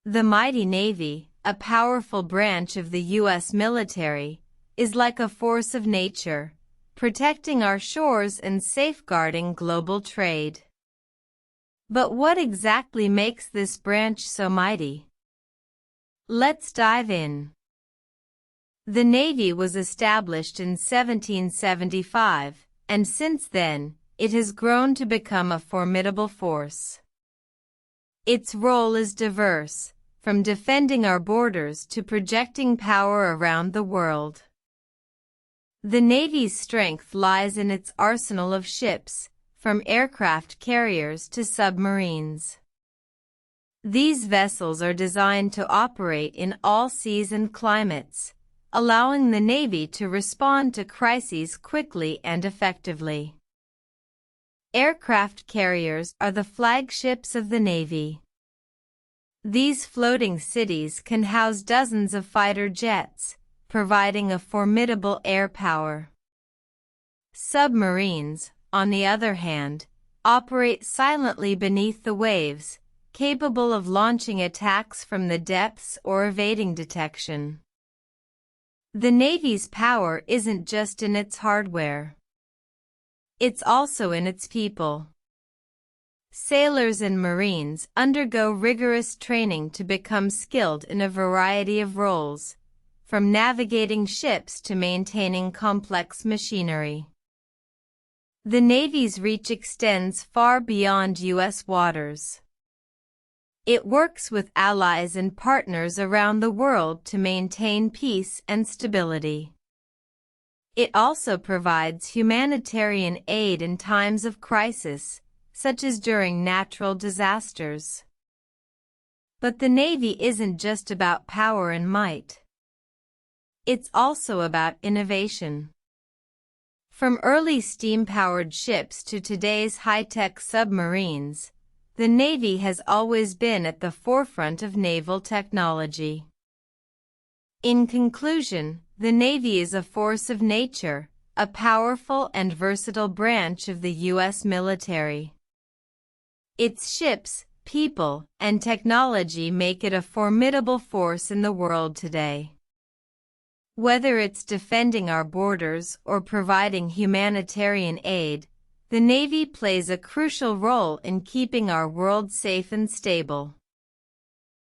The mighty Navy, a powerful branch of the U.S. military, is like a force of nature, protecting our shores and safeguarding global trade. But what exactly makes this branch so mighty? Let's dive in. The Navy was established in 1775, and since then, it has grown to become a formidable force. Its role is diverse, from defending our borders to projecting power around the world. The Navy's strength lies in its arsenal of ships, from aircraft carriers to submarines. These vessels are designed to operate in all seas and climates, allowing the Navy to respond to crises quickly and effectively. Aircraft carriers are the flagships of the Navy. These floating cities can house dozens of fighter jets, providing a formidable air power. Submarines, on the other hand, operate silently beneath the waves, capable of launching attacks from the depths or evading detection. The Navy's power isn't just in its hardware. It's also in its people. Sailors and Marines undergo rigorous training to become skilled in a variety of roles, from navigating ships to maintaining complex machinery. The Navy's reach extends far beyond U.S. waters. It works with allies and partners around the world to maintain peace and stability. It also provides humanitarian aid in times of crisis, such as during natural disasters. But the Navy isn't just about power and might. It's also about innovation. From early steam-powered ships to today's high-tech submarines, the Navy has always been at the forefront of naval technology. In conclusion, the Navy is a force of nature, a powerful and versatile branch of the U.S. military. Its ships, people, and technology make it a formidable force in the world today. Whether it's defending our borders or providing humanitarian aid, the Navy plays a crucial role in keeping our world safe and stable.